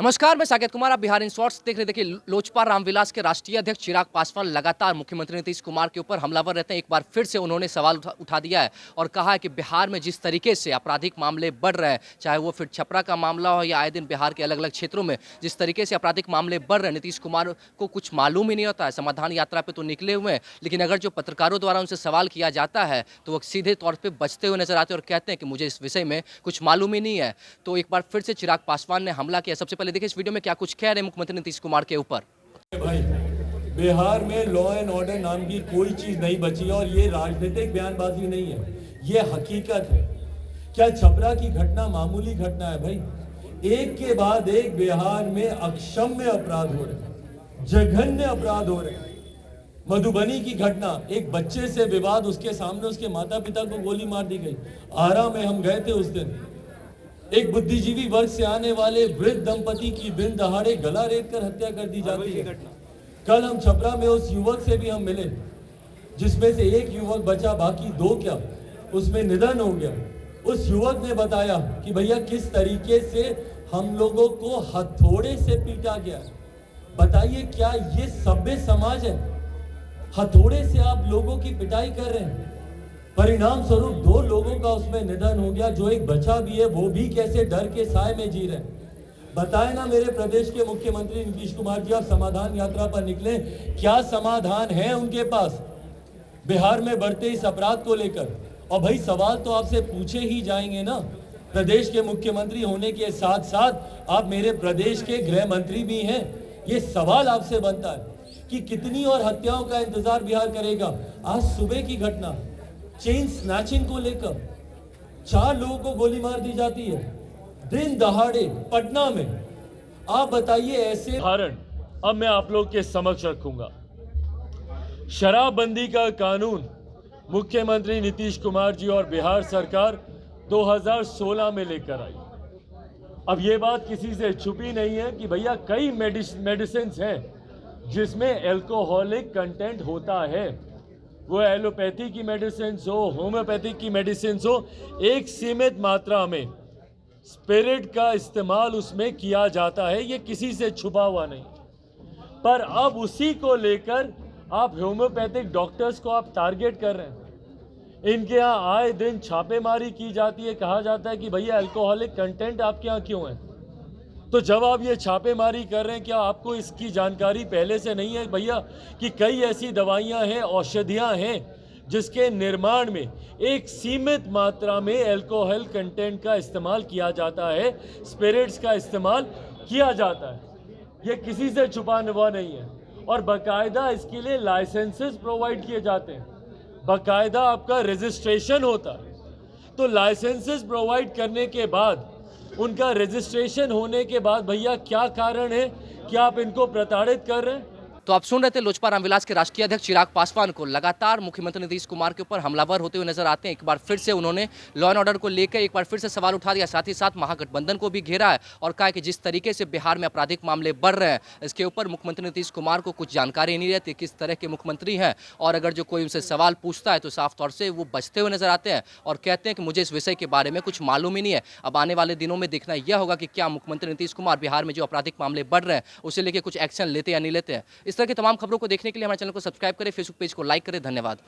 नमस्कार, मैं साकेत कुमार। आप बिहार इन शॉर्ट्स देख रहे। देखिए, लोजपा रामविलास के राष्ट्रीय अध्यक्ष चिराग पासवान लगातार मुख्यमंत्री नीतीश कुमार के ऊपर हमलावर रहते हैं। एक बार फिर से उन्होंने सवाल उठा दिया है और कहा है कि बिहार में जिस तरीके से आपराधिक मामले बढ़ रहे हैं, चाहे वो फिर छपरा का मामला हो या आए दिन बिहार के अलग अलग क्षेत्रों में जिस तरीके से आपराधिक मामले बढ़ रहे हैं, नीतीश कुमार को कुछ मालूम ही नहीं होता है। समाधान यात्रा पर तो निकले हुए हैं, लेकिन अगर जो पत्रकारों द्वारा उनसे सवाल किया जाता है तो वो सीधे तौर पर बचते हुए नजर आते हैं और कहते हैं कि मुझे इस विषय में कुछ मालूम ही नहीं है। तो एक बार फिर से चिराग पासवान ने हमला किया। सबसे पहले देखिए इस वीडियो में क्या कुछ कह रहे मुख्यमंत्री नीतीश कुमार के ऊपर। भाई, बिहार में लॉ एंड ऑर्डर नाम की कोई चीज नहीं बची और ये राजनीतिक बयानबाजी नहीं है, ये हकीकत है। क्या छपरा की घटना मामूली घटना है? भाई, एक के बाद एक बिहार में अक्षम्य अपराध हो रहे, जघन्य अपराध हो रहे। मधुबनी की घटना, एक बच्चे से विवाद, उसके सामने उसके माता पिता को गोली मार दी गई। आरा में हम गए थे उस दिन, एक बुद्धिजीवी वर्ग से आने वाले वृद्ध दंपति की दिन दहाड़े गला रेत कर हत्या कर दी जाती है। कल हम छपरा में उस युवक से भी हम मिले, जिसमें से एक युवक बचा, बाकी दो क्या उसमें निधन हो गया। उस युवक ने बताया कि भैया किस तरीके से हम लोगों को हथौड़े से पीटा गया। बताइए, क्या ये सभ्य समाज है? हथौड़े से आप लोगों की पिटाई कर रहे हैं। परिणाम स्वरूप दो लोगों का उसमें निधन हो गया। जो एक बचा भी है वो भी कैसे डर के साए में जी रहे हैं। बताए ना मेरे प्रदेश के मुख्यमंत्री नीतीश कुमार जी, आप समाधान यात्रा पर निकले, क्या समाधान है उनके पास बिहार में बढ़ते इस अपराध को लेकर? और भाई, सवाल तो आपसे पूछे ही जाएंगे ना। प्रदेश के मुख्यमंत्री होने के साथ साथ आप मेरे प्रदेश के गृह मंत्री भी हैं। ये सवाल आपसे बनता है कि कितनी और हत्याओं का इंतजार बिहार करेगा। आज सुबह की घटना, चेन स्नैचिंग को लेकर 4 लोगों को गोली मार दी जाती है दिन दहाड़े पटना में। आप बताइए, ऐसे उदाहरण अब मैं आप लोग के समक्ष रखूंगा। शराबबंदी का कानून मुख्यमंत्री नीतीश कुमार जी और बिहार सरकार 2016 में लेकर आई। अब ये बात किसी से छुपी नहीं है कि भैया कई मेडिसिन हैं जिसमें एल्कोहलिक कंटेंट होता है। वो एलोपैथी की मेडिसिन हो, होम्योपैथिक की मेडिसिन हो, एक सीमित मात्रा में स्पिरिट का इस्तेमाल उसमें किया जाता है। ये किसी से छुपा हुआ नहीं। पर अब उसी को लेकर आप होम्योपैथिक डॉक्टर्स को आप टारगेट कर रहे हैं। इनके यहाँ आए दिन छापेमारी की जाती है। कहा जाता है कि भैया अल्कोहलिक कंटेंट आपके यहाँ क्यों है? तो जब आप ये छापेमारी कर रहे हैं, क्या आपको इसकी जानकारी पहले से नहीं है भैया कि कई ऐसी दवाइयां हैं, औषधियां हैं जिसके निर्माण में एक सीमित मात्रा में अल्कोहल कंटेंट का इस्तेमाल किया जाता है, स्पिरिट्स का इस्तेमाल किया जाता है। ये किसी से छुपाने हुआ नहीं है। और बाकायदा इसके लिए लाइसेंसेस प्रोवाइड किए जाते हैं, बाकायदा आपका रजिस्ट्रेशन होता है। तो लाइसेंसेस प्रोवाइड करने के बाद, उनका रजिस्ट्रेशन होने के बाद भैया क्या कारण है कि आप इनको प्रताड़ित कर रहे हैं? तो आप सुन रहे थे लोजपा रामविलास के राष्ट्रीय अध्यक्ष चिराग पासवान को लगातार मुख्यमंत्री नीतीश कुमार के ऊपर हमलावर होते हुए नजर आते हैं। एक बार फिर से उन्होंने लॉ एंड ऑर्डर को लेकर एक बार फिर से सवाल उठा दिया, साथ ही साथ महागठबंधन को भी घेरा है और कहा कि जिस तरीके से बिहार में आपराधिक मामले बढ़ रहे हैं, इसके ऊपर मुख्यमंत्री नीतीश कुमार को कुछ जानकारी नहीं रहती किस तरह के मुख्यमंत्री हैं। और अगर जो कोई उनसे सवाल पूछता है तो साफ तौर से वो बचते हुए नजर आते हैं और कहते हैं कि मुझे इस विषय के बारे में कुछ मालूम ही नहीं है। अब आने वाले दिनों में देखना यह होगा कि क्या मुख्यमंत्री नीतीश कुमार बिहार में जो आपराधिक मामले बढ़ रहे हैं उसे लेकर कुछ एक्शन लेते या नहीं लेते हैं। इस तरह की तमाम खबरों को देखने के लिए हमारे चैनल को सब्सक्राइब करें, फेसबुक पेज को लाइक करें। धन्यवाद।